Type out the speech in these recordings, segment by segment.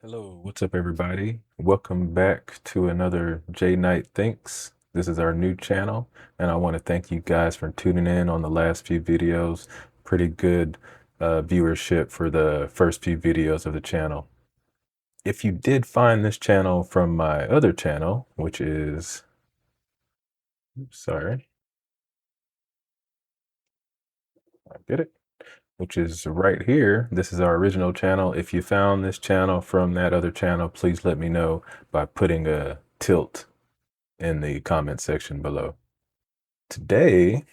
Hello, what's up, everybody? Welcome back to another JKnight Thinks. This is our new channel, and I want to thank you guys for tuning in on the last few videos. Pretty good viewership for the first few videos of the channel. If you did find this channel from my other channel, which is, sorry, I get it, which is right here. This is our original channel. If you found this channel from that other channel, please let me know by putting a tilt in the comment section below. Today,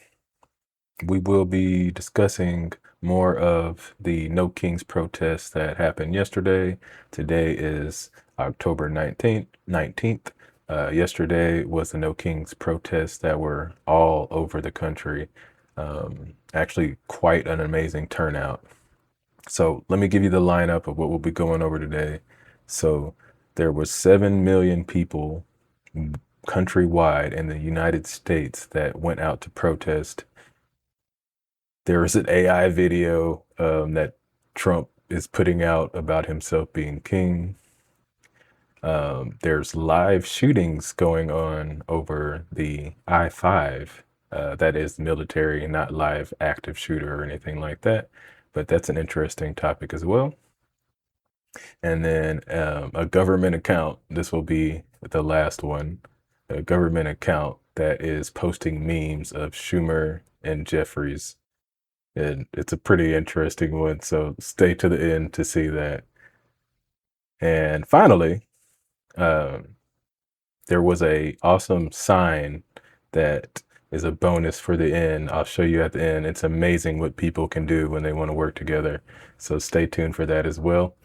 we will be discussing more of the No Kings protests that happened yesterday. Today is October 19th. Yesterday was the No Kings protests that were all over the country. Actually, quite an amazing turnout. So let me give you the lineup of what we'll be going over today. So there was 7 million people countrywide in the United States that went out to protest. There was an AI video that Trump is putting out about himself being king. There's live shootings going on over the I-5. That is military, not live active shooter or anything like that. But that's an interesting topic as well. And then a government account. This will be the last one. A government account that is posting memes of Schumer and Jeffries. And it's a pretty interesting one. So stay to the end to see that. And finally, um, there was a awesome sign that is a bonus for the end. I'll show you at the end. It's amazing what people can do when they want to work together. So stay tuned for that as well.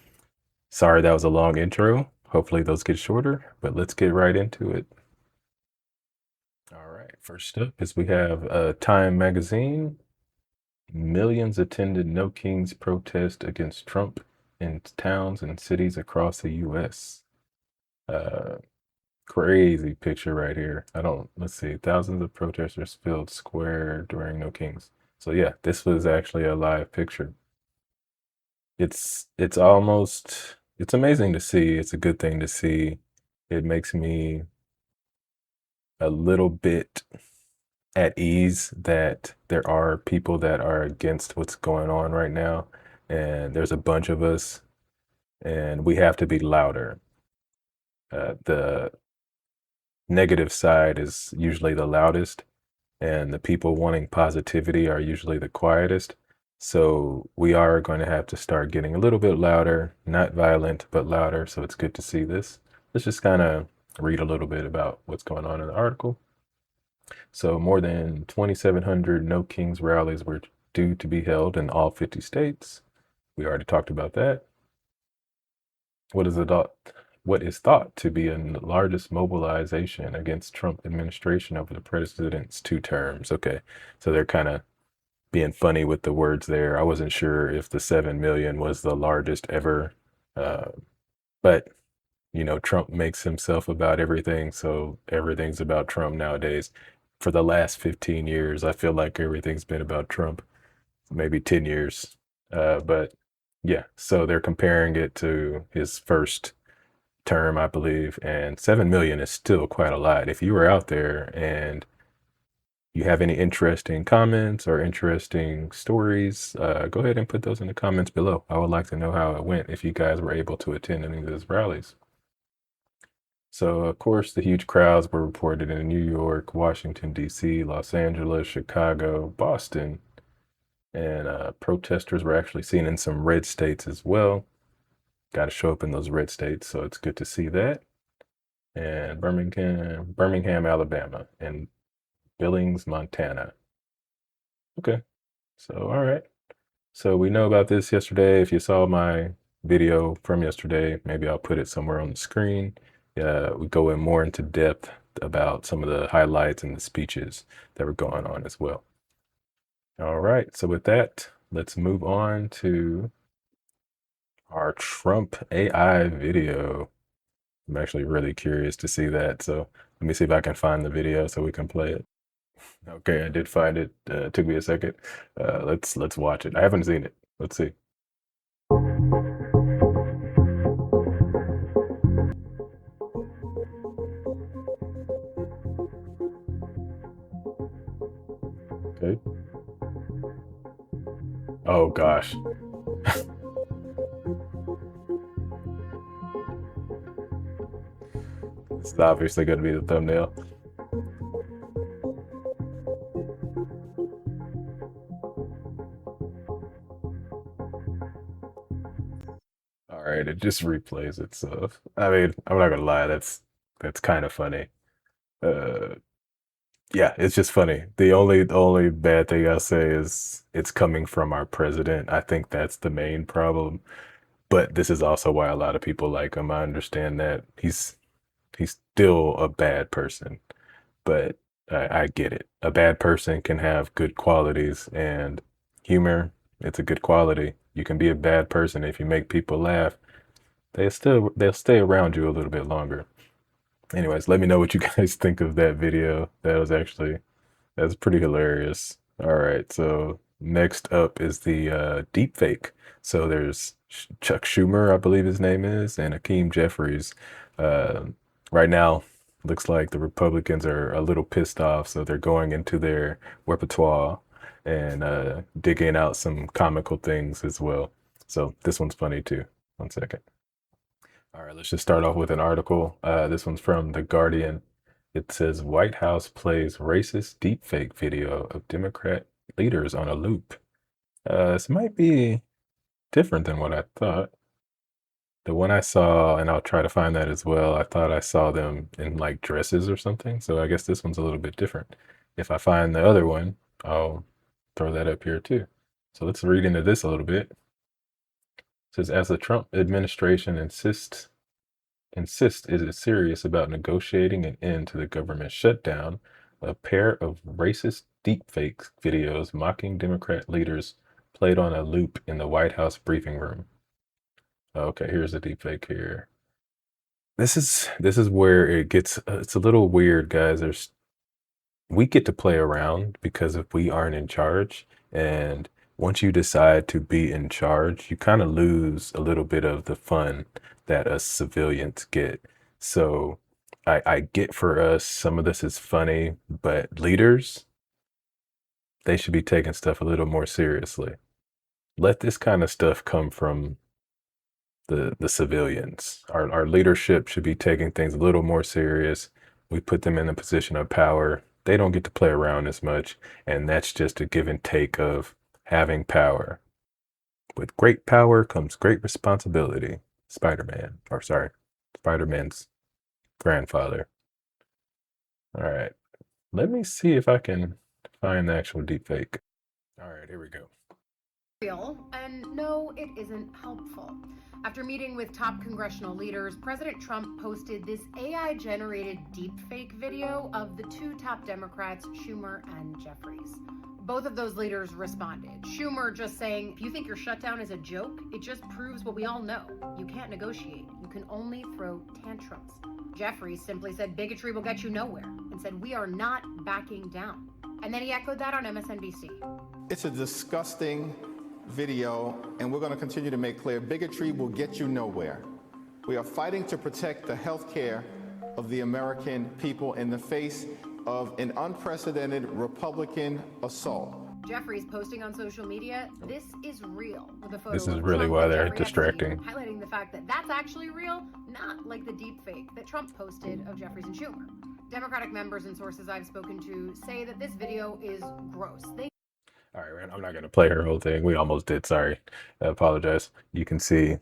Sorry, that was a long intro. Hopefully those get shorter, but let's get right into it. All right, first up is we have Time Magazine. Millions attended No Kings protest against Trump in towns and cities across the U.S. Uh, Crazy picture right here. Let's see, thousands of protesters filled square during No Kings. So yeah, this was actually a live picture. It's almost, it's amazing to see. It's a good thing to see. It makes me a little bit at ease that there are people that are against what's going on right now. And there's a bunch of us, and we have to be louder. The negative side is usually the loudest, and the people wanting positivity are usually the quietest. So we are going to have to start getting a little bit louder, not violent, but louder. So it's good to see this. Let's just kind of read a little bit about what's going on in the article. So more than 2,700 No Kings rallies were due to be held in all 50 states. We already talked about that. What is thought to be the largest mobilization against Trump administration over the president's 2 terms. Okay, so they're kind of being funny with the words there. I wasn't sure if the 7 million was the largest ever, uh, but Trump makes himself about everything, so everything's about Trump nowadays. For the last 15 years, I feel like everything's been about Trump, maybe 10 years. But yeah, so they're comparing it to his first term, I believe, and 7 million is still quite a lot. If you were out there and you have any interesting comments or interesting stories, go ahead and put those in the comments below. I would like to know how it went if you guys were able to attend any of those rallies. So, of course, the huge crowds were reported in New York, Washington, D.C., Los Angeles, Chicago, Boston, and protesters were actually seen in some red states as well. Got to show up in those red states, so it's good to see that. And Birmingham, Alabama, and Billings, Montana. Okay, so all right. So we know about this yesterday. If you saw my video from yesterday, maybe I'll put it somewhere on the screen. We go in more into depth about some of the highlights and the speeches that were going on as well. All right, so with that, let's move on to our Trump AI video. I'm actually really curious to see that. So let me see if I can find the video so we can play it. Okay, I did find it. It took me a second. Let's watch it. I haven't seen it. Let's see. Oh gosh. It's obviously going to be the thumbnail. All right, it just replays itself. I mean, I'm not gonna lie, that's kind of funny. Uh, yeah, it's just funny. The only bad thing I'll say is it's coming from our president. I think that's the main problem. But this is also why a lot of people like him. I understand that he's still a bad person, but I get it. A bad person can have good qualities, and humor, it's a good quality. You can be a bad person if you make people laugh. They'll stay around you a little bit longer. Anyways, let me know what you guys think of that video. That's pretty hilarious. All right, so next up is the deepfake. So there's Chuck Schumer, I believe his name is, and Jeffries. Uh, right now, looks like the Republicans are a little pissed off, so they're going into their repertoire and digging out some comical things as well. So this one's funny too. One second. All right, let's just start off with an article. This one's from The Guardian. It says White House plays racist deepfake video of Democrat leaders on a loop. This might be different than what I thought. The one I saw, and I'll try to find that as well, I thought I saw them in like dresses or something. So I guess this one's a little bit different. If I find the other one, I'll throw that up here too. So let's read into this a little bit. It says, as the Trump administration insists it is serious about negotiating an end to the government shutdown, a pair of racist deepfake videos mocking Democrat leaders played on a loop in the White House briefing room. Okay, here's the deepfake here. This is where it gets it's a little weird, guys. We get to play around because if we aren't in charge, and once you decide to be in charge, you kind of lose a little bit of the fun that us civilians get. So I get for us, some of this is funny, but leaders, they should be taking stuff a little more seriously. Let this kind of stuff come from the civilians. Our leadership should be taking things a little more serious. We put them in a position of power. They don't get to play around as much, and that's just a give and take of having power. With great power comes great responsibility. Spider-Man, or sorry, Spider-Man's grandfather. All right, let me see if I can find the actual deepfake. All right, here we go. Real, and no, it isn't helpful. After meeting with top congressional leaders, President Trump posted this AI-generated deepfake video of the two top Democrats, Schumer and Jeffries. Both of those leaders responded. Schumer just saying, if you think your shutdown is a joke, it just proves what we all know. You can't negotiate. You can only throw tantrums. Jeffries simply said, bigotry will get you nowhere, and said, we are not backing down. And then he echoed that on MSNBC. It's a disgusting video, and we're going to continue to make clear bigotry will get you nowhere. We are fighting to protect the health care of the American people in the face of an unprecedented Republican assault. Jeffries posting on social media, this is real, with a photo This is of really Trump why and they're Jeffrey distracting. Epstein, highlighting the fact that that's actually real, not like the deepfake that Trump posted of Jeffries and Schumer. Democratic members and sources I've spoken to say that this video is gross. All right, man, I'm not going to play her whole thing. We almost did. Sorry. I apologize. You can see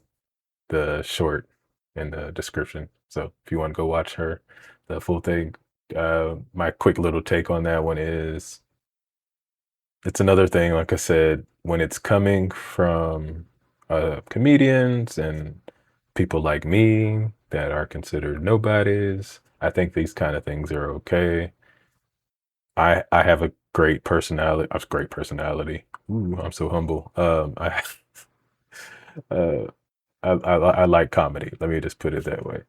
the short in the description. So if you want to go watch her, the full thing, my quick little take on that one is it's another thing, like I said, when it's coming from comedians and people like me that are considered nobodies, I think these kind of things are okay. I have a great personality. I have great personality. Ooh, I'm so humble. Uh, I like comedy. Let me just put it that way.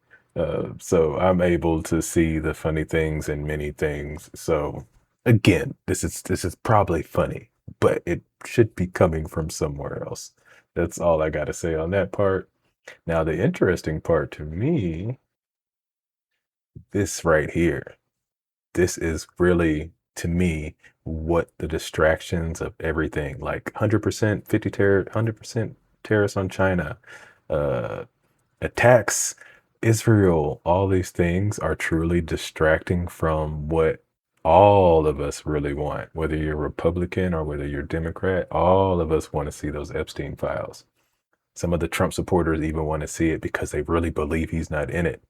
So I'm able to see the funny things in many things. So again, this is probably funny, but it should be coming from somewhere else. That's all I got to say on that part. Now, the interesting part to me, this right here, this is really to me what the distractions of everything, like 100% 100% tariffs on China, uh, attacks Israel, all these things are truly distracting from what all of us really want, whether you're Republican or whether you're Democrat, all of us want to see those Epstein files. Some of the Trump supporters even want to see it because they really believe he's not in it.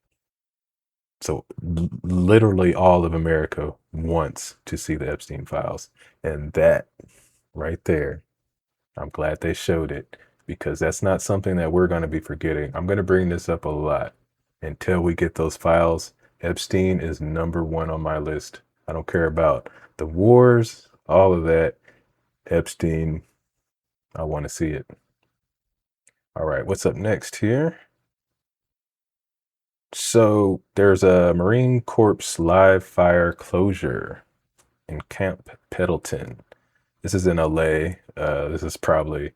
So literally all of America wants to see the Epstein files. And that right there, I'm glad they showed it because that's not something that we're going to be forgetting. I'm going to bring this up a lot until we get those files. Epstein is #1 on my list. I don't care about the wars, all of that. Epstein, I want to see it. All right, what's up next here? So there's a Marine Corps live fire closure in Camp Pendleton. This is in LA. This is probably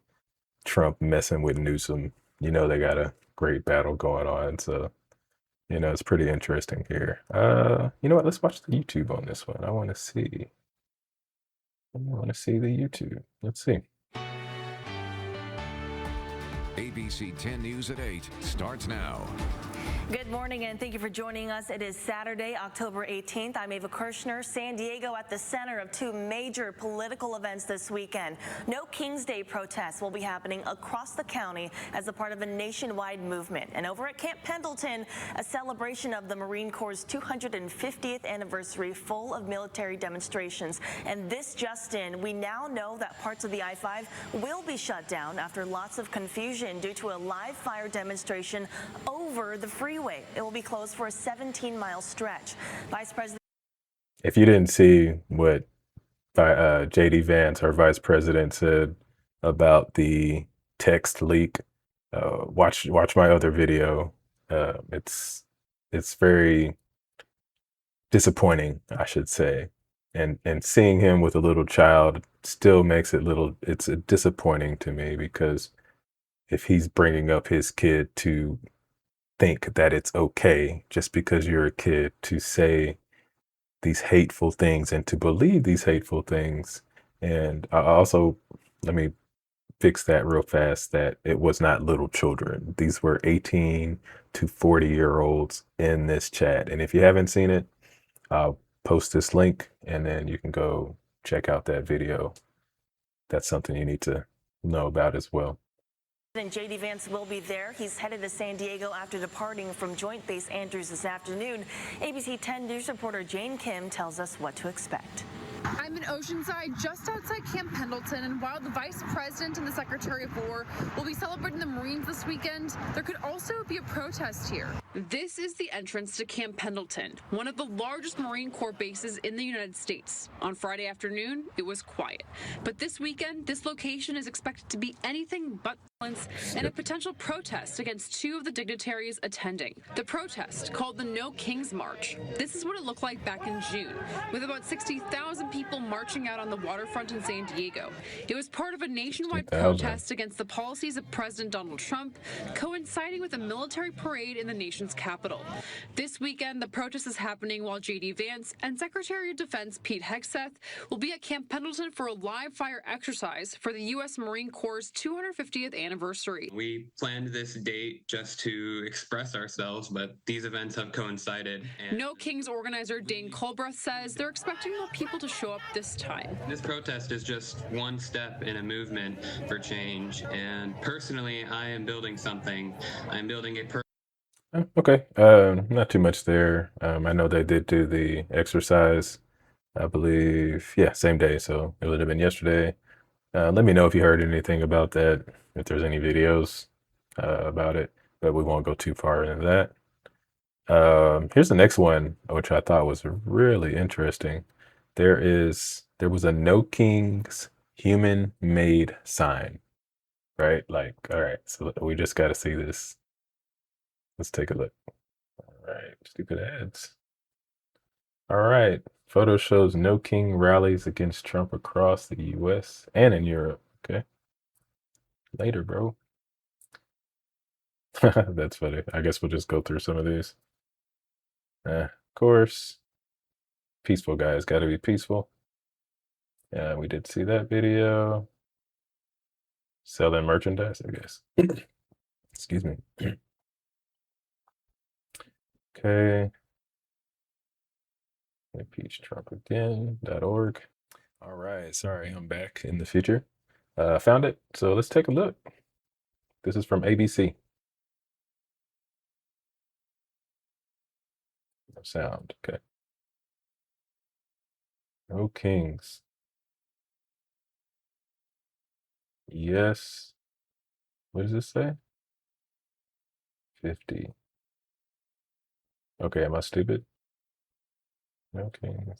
Trump messing with Newsom. You know, they got a great battle going on. So, you know, it's pretty interesting here. You know what? Let's watch the YouTube on this one. I want to see. I want to see the YouTube. Let's see. ABC 10 News at 8 starts now. Good morning and thank you for joining us. It is Saturday, October 18th. I'm Ava Kirshner. San Diego at the center of two major political events this weekend. No King's Day protests will be happening across the county as a part of a nationwide movement. And over at Camp Pendleton, a celebration of the Marine Corps' 250th anniversary full of military demonstrations. And this just in, we now know that parts of the I-5 will be shut down after lots of confusion due to a live fire demonstration over the freeway. It will be closed for a 17-mile stretch. Vice President. If you didn't see what JD Vance, our vice president, said about the text leak, watch my other video. It's very disappointing, I should say. And seeing him with a little child still makes it's disappointing to me, because if he's bringing up his kid to think that it's okay just because you're a kid to say these hateful things and to believe these hateful things. And I also, let me fix that real fast, that it was not little children. These were 18 to 40-year-olds in this chat. And if you haven't seen it, I'll post this link and then you can go check out that video. That's something you need to know about as well. J.D. Vance will be there. He's headed to San Diego after departing from Joint Base Andrews this afternoon. ABC 10 News reporter Jane Kim tells us what to expect. I'm in Oceanside, just outside Camp Pendleton, and while the Vice President and the Secretary of War will be celebrating the Marines this weekend, there could also be a protest here. This is the entrance to Camp Pendleton, one of the largest Marine Corps bases in the United States. On Friday afternoon, it was quiet. But this weekend, this location is expected to be anything but violence and a potential protest against two of the dignitaries attending. The protest, called the No Kings March. This is what it looked like back in June, with about 60,000 people marching out on the waterfront in San Diego. It was part of a nationwide protest against the policies of President Donald Trump, coinciding with a military parade in the nation's capital. This weekend, the protest is happening while J.D. Vance and Secretary of Defense Pete Hegseth will be at Camp Pendleton for a live fire exercise for the U.S. Marine Corps' 250th anniversary. We planned this date just to express ourselves, but these events have coincided. No Kings organizer Dane Colbreth says they're expecting more people to show up this time. This protest is just one step in a movement for change, and personally, I am building something. I'm building a Okay, not too much there. I know they did do the exercise, I believe, yeah, same day, so it would have been yesterday. Let me know if you heard anything about that, if there's any videos about it, but we won't go too far into that. Here's the next one, which I thought was really interesting. There was a No Kings human-made sign, right? Like, all right, so we just got to see this. Let's take a look. All right, stupid ads. All right, photo shows No King rallies against Trump across the U.S. and in Europe. Okay. Later, bro. That's funny. I guess we'll just go through some of these. Of course. Peaceful, guys. Got to be peaceful. Yeah, we did see that video. Selling merchandise, I guess. Excuse me. Okay. Impeach Trump again.org. All right, sorry, I'm back in the future. Found it, so let's take a look. This is from ABC. No sound, okay. No kings. Yes. What does this say? 50. Okay, am I stupid? No kings.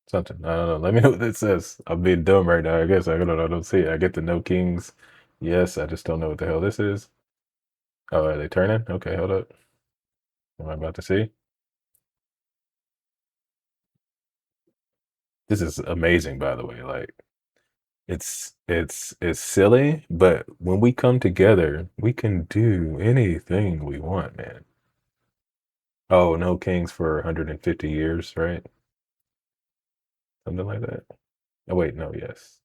Something. I don't know. Let me know what this says. I'm being dumb right now. I guess I don't know. I don't see it. I get the no kings. Yes, I just don't know what the hell this is. Oh, are they turning? Okay, hold up. Am I about to see? This is amazing, by the way. Like it's silly, but when we come together, we can do anything we want, man. Oh, no kings for 150 years, right? Something like that. Oh, wait, no, yes.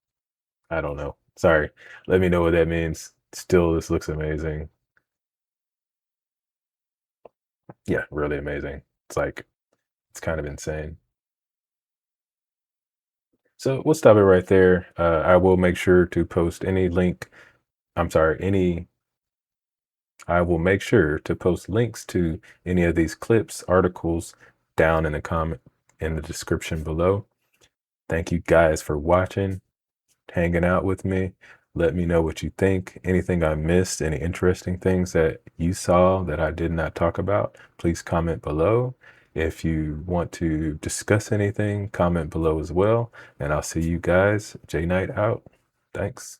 I don't know. Sorry. Let me know what that means. Still, this looks amazing. Yeah, really amazing. It's like, it's kind of insane. So we'll stop it right there. I will make sure to post any link. I'm sorry, I will make sure to post links to any of these clips, articles down in the comment in the description below. Thank you guys for watching, hanging out with me. Let me know what you think. Anything I missed, any interesting things that you saw that I did not talk about, please comment below. If you want to discuss anything, comment below as well. And I'll see you guys. JKnight out. Thanks.